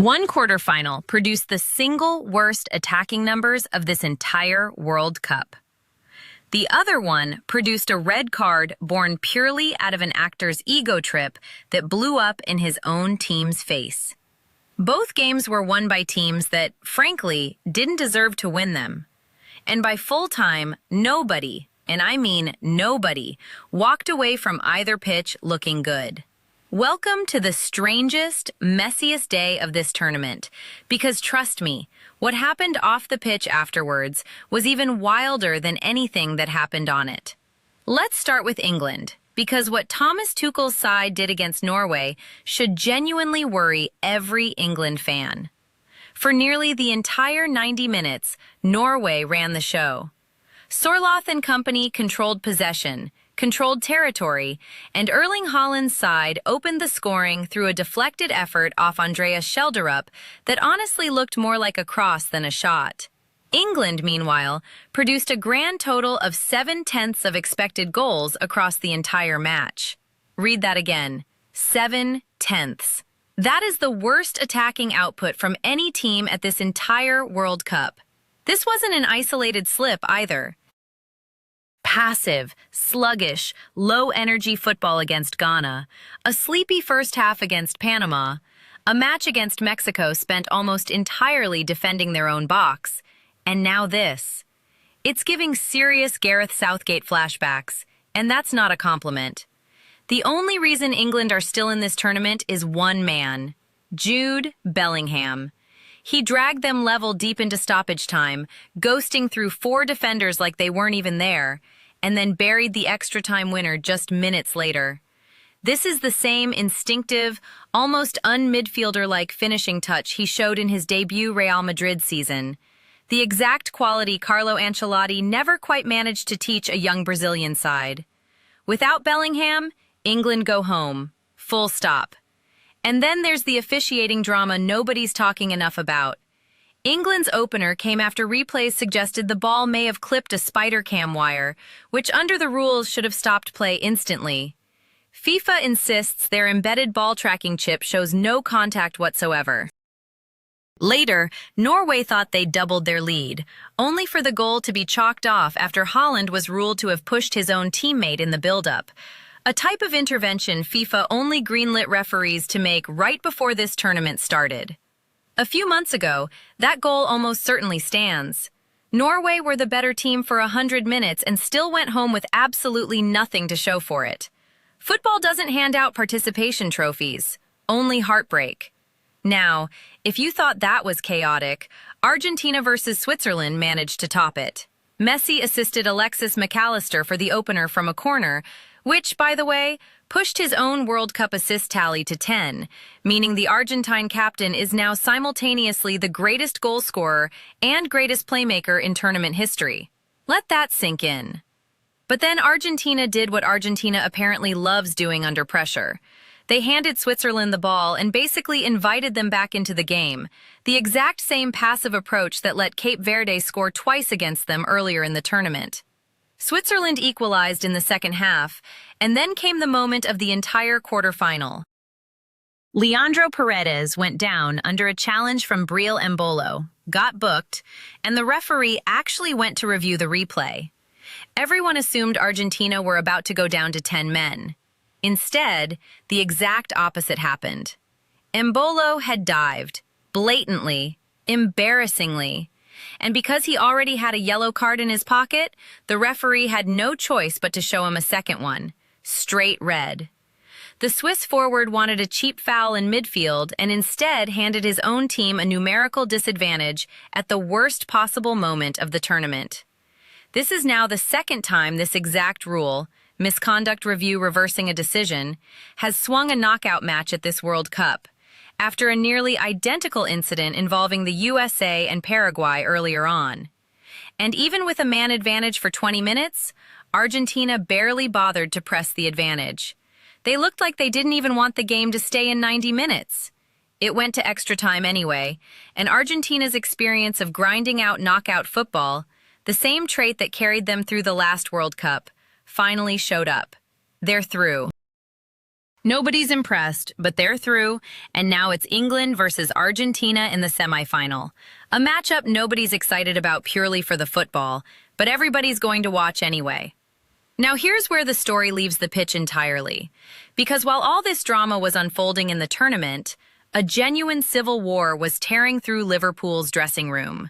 One quarterfinal produced the single worst attacking numbers of this entire World Cup. The other one produced a red card born purely out of an actor's ego trip that blew up in his own team's face. Both games were won by teams that, frankly, didn't deserve to win them. And by full time, nobody, and I mean nobody, walked away from either pitch looking good. Welcome to the strangest, messiest day of this tournament, because trust me, what happened off the pitch afterwards was even wilder than anything that happened on it. Let's start with England, because what Thomas Tuchel's side did against Norway should genuinely worry every England fan. For nearly the entire 90 minutes, Norway ran the show. Sorloth and company controlled possession, controlled territory, and Erling Haaland's side opened the scoring through a deflected effort off Andreas Schelderup that honestly looked more like a cross than a shot. England, meanwhile, produced a grand total of 7/10 of expected goals across the entire match. Read that again. 7/10. That is the worst attacking output from any team at this entire World Cup. This wasn't an isolated slip either. Passive, sluggish, low-energy football against Ghana, a sleepy first half against Panama, a match against Mexico spent almost entirely defending their own box, and now this. It's giving serious Gareth Southgate flashbacks, and that's not a compliment. The only reason England are still in this tournament is one man, Jude Bellingham. He dragged them level deep into stoppage time, ghosting through 4 defenders like they weren't even there, and then buried the extra-time winner just minutes later. This is the same instinctive, almost un-midfielder-like finishing touch he showed in his debut Real Madrid season. The exact quality Carlo Ancelotti never quite managed to teach a young Brazilian side. Without Bellingham, England go home. Full stop. And then there's the officiating drama nobody's talking enough about. England's opener came after replays suggested the ball may have clipped a spider cam wire, which under the rules should have stopped play instantly. FIFA insists their embedded ball tracking chip shows no contact whatsoever. Later, Norway thought they doubled their lead, only for the goal to be chalked off after Haaland was ruled to have pushed his own teammate in the build-up. A type of intervention FIFA only greenlit referees to make right before this tournament started. A few months ago, that goal almost certainly stands. Norway were the better team for 100 minutes and still went home with absolutely nothing to show for it. Football doesn't hand out participation trophies, only heartbreak. Now, if you thought that was chaotic, Argentina versus Switzerland managed to top it. Messi assisted Alexis McAllister for the opener from a corner, which, by the way, pushed his own World Cup assist tally to 10, meaning the Argentine captain is now simultaneously the greatest goal scorer and greatest playmaker in tournament history. Let that sink in. But then Argentina did what Argentina apparently loves doing under pressure. They handed Switzerland the ball and basically invited them back into the game, the exact same passive approach that let Cape Verde score twice against them earlier in the tournament. Switzerland equalized in the second half, and then came the moment of the entire quarterfinal. Leandro Paredes went down under a challenge from Breel Embolo, got booked, and the referee actually went to review the replay. Everyone assumed Argentina were about to go down to 10 men. Instead, the exact opposite happened. Embolo had dived, blatantly, embarrassingly, and because he already had a yellow card in his pocket, the referee had no choice but to show him a second one, straight red. The Swiss forward wanted a cheap foul in midfield and instead handed his own team a numerical disadvantage at the worst possible moment of the tournament. This is now the second time this exact rule, misconduct review reversing a decision, has swung a knockout match at this World Cup, after a nearly identical incident involving the USA and Paraguay earlier on. And even with a man advantage for 20 minutes, Argentina barely bothered to press the advantage. They looked like they didn't even want the game to stay in 90 minutes. It went to extra time anyway, and Argentina's experience of grinding out knockout football, the same trait that carried them through the last World Cup, finally showed up. They're through. Nobody's impressed, but they're through, and now it's England versus Argentina in the semifinal. A matchup nobody's excited about purely for the football, but everybody's going to watch anyway. Now here's where the story leaves the pitch entirely. Because while all this drama was unfolding in the tournament, a genuine civil war was tearing through Liverpool's dressing room.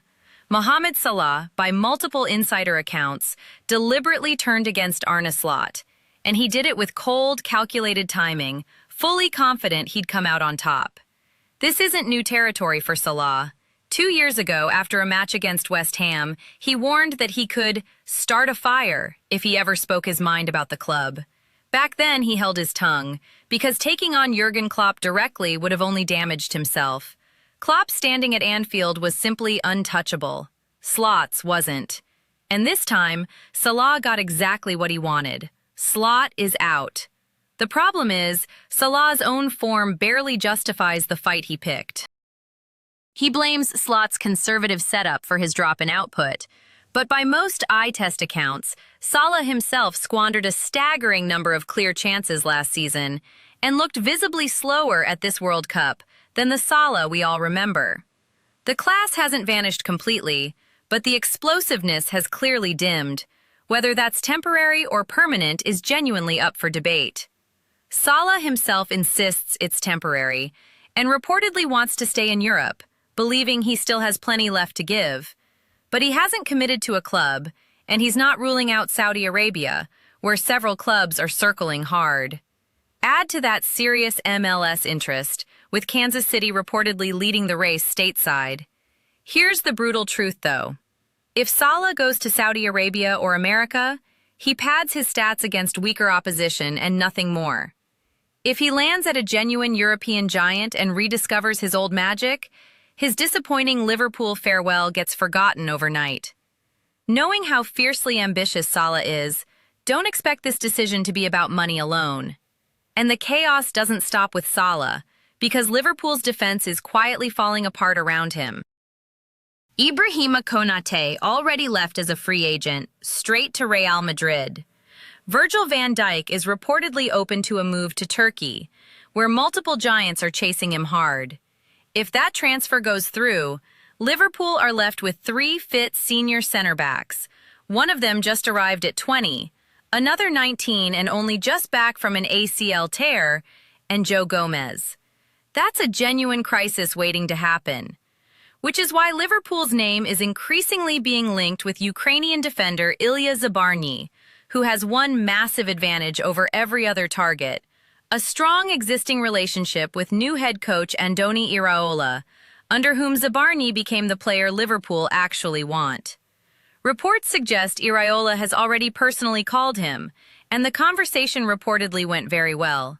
Mohamed Salah, by multiple insider accounts, deliberately turned against Arne Slot, and he did it with cold, calculated timing, fully confident he'd come out on top. This isn't new territory for Salah. 2 years ago, after a match against West Ham, he warned that he could start a fire if he ever spoke his mind about the club. Back then, he held his tongue, because taking on Jurgen Klopp directly would have only damaged himself. Klopp standing at Anfield was simply untouchable. Slot's wasn't. And this time, Salah got exactly what he wanted. Slot is out. The problem is, Salah's own form barely justifies the fight he picked. He blames Slot's conservative setup for his drop in output, but by most eye test accounts, Salah himself squandered a staggering number of clear chances last season and looked visibly slower at this World Cup than the Salah we all remember. The class hasn't vanished completely, but the explosiveness has clearly dimmed. Whether that's temporary or permanent is genuinely up for debate. Salah himself insists it's temporary and reportedly wants to stay in Europe, believing he still has plenty left to give. But he hasn't committed to a club, and he's not ruling out Saudi Arabia, where several clubs are circling hard. Add to that serious MLS interest, with Kansas City reportedly leading the race stateside. Here's the brutal truth, though. If Salah goes to Saudi Arabia or America, he pads his stats against weaker opposition and nothing more. If he lands at a genuine European giant and rediscovers his old magic, his disappointing Liverpool farewell gets forgotten overnight. Knowing how fiercely ambitious Salah is, don't expect this decision to be about money alone. And the chaos doesn't stop with Salah, because Liverpool's defense is quietly falling apart around him. Ibrahima Konate already left as a free agent, straight to Real Madrid. Virgil van Dijk is reportedly open to a move to Turkey, where multiple giants are chasing him hard. If that transfer goes through, Liverpool are left with 3 fit senior center backs. One of them just arrived at 20, another 19 and only just back from an ACL tear, and Joe Gomez. That's a genuine crisis waiting to happen. Which is why Liverpool's name is increasingly being linked with Ukrainian defender Ilya Zabarny, who has one massive advantage over every other target: a strong existing relationship with new head coach Andoni Iraola, under whom Zabarny became the player Liverpool actually want. Reports suggest Iraola has already personally called him, and the conversation reportedly went very well.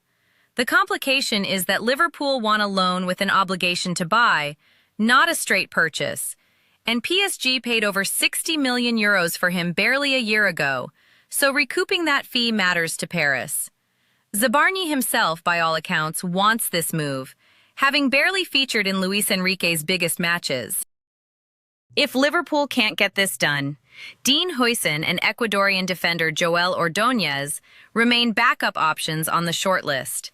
The complication is that Liverpool want a loan with an obligation to buy, not a straight purchase, and PSG paid over 60 million euros for him barely a year ago, so recouping that fee matters to Paris. Zabarny himself, by all accounts, wants this move, having barely featured in Luis Enrique's biggest matches. If Liverpool can't get this done, Dean Huijsen and Ecuadorian defender Joel Ordóñez remain backup options on the shortlist.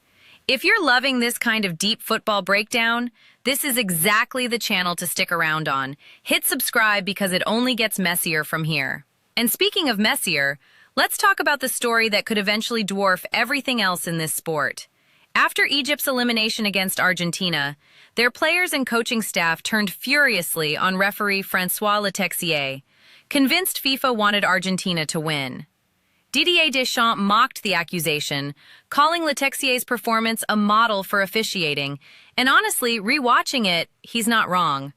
If you're loving this kind of deep football breakdown, this is exactly the channel to stick around on. Hit subscribe because it only gets messier from here. And speaking of messier, let's talk about the story that could eventually dwarf everything else in this sport. After Egypt's elimination against Argentina, their players and coaching staff turned furiously on referee François Letexier, convinced FIFA wanted Argentina to win. Didier Deschamps mocked the accusation, calling Letexier's performance a model for officiating, and honestly, rewatching it, he's not wrong.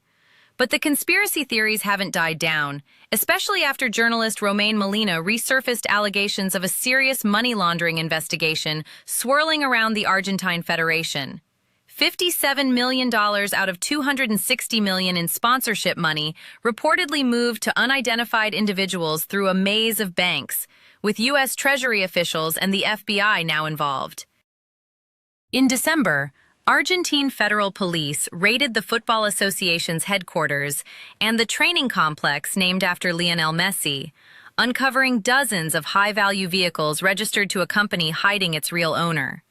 But the conspiracy theories haven't died down, especially after journalist Romain Molina resurfaced allegations of a serious money laundering investigation swirling around the Argentine Federation. $57 million out of $260 million in sponsorship money reportedly moved to unidentified individuals through a maze of banks, with U.S. Treasury officials and the FBI now involved. In December, Argentine federal police raided the Football Association's headquarters and the training complex named after Lionel Messi, uncovering dozens of high-value vehicles registered to a company hiding its real owner.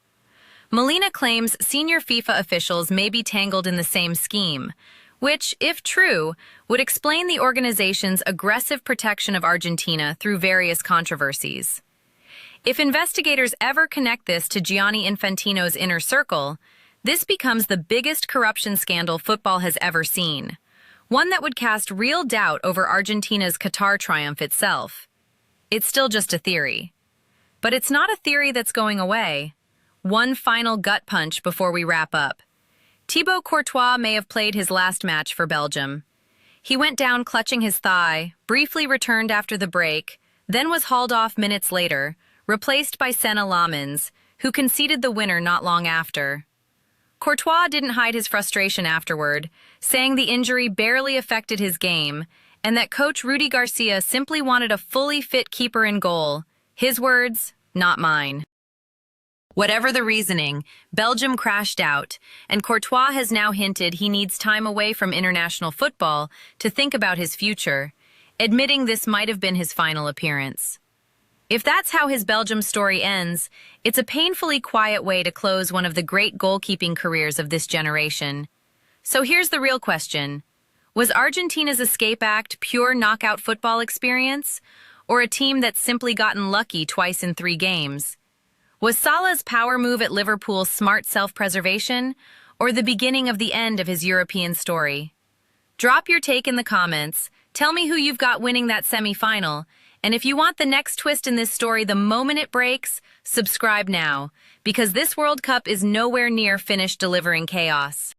Molina claims senior FIFA officials may be tangled in the same scheme, which, if true, would explain the organization's aggressive protection of Argentina through various controversies. If investigators ever connect this to Gianni Infantino's inner circle, this becomes the biggest corruption scandal football has ever seen, one that would cast real doubt over Argentina's Qatar triumph itself. It's still just a theory. But it's not a theory that's going away. One final gut punch before we wrap up. Thibaut Courtois may have played his last match for Belgium. He went down clutching his thigh, briefly returned after the break, then was hauled off minutes later, replaced by Senna Lamens, who conceded the winner not long after. Courtois didn't hide his frustration afterward, saying the injury barely affected his game and that coach Rudy Garcia simply wanted a fully fit keeper in goal. His words, not mine. Whatever the reasoning, Belgium crashed out, and Courtois has now hinted he needs time away from international football to think about his future, admitting this might have been his final appearance. If that's how his Belgium story ends, it's a painfully quiet way to close one of the great goalkeeping careers of this generation. So here's the real question. Was Argentina's escape act pure knockout football experience, or a team that's simply gotten lucky twice in 3 games? Was Salah's power move at Liverpool smart self-preservation, or the beginning of the end of his European story? Drop your take in the comments, tell me who you've got winning that semi-final, and if you want the next twist in this story the moment it breaks, subscribe now, because this World Cup is nowhere near finished delivering chaos.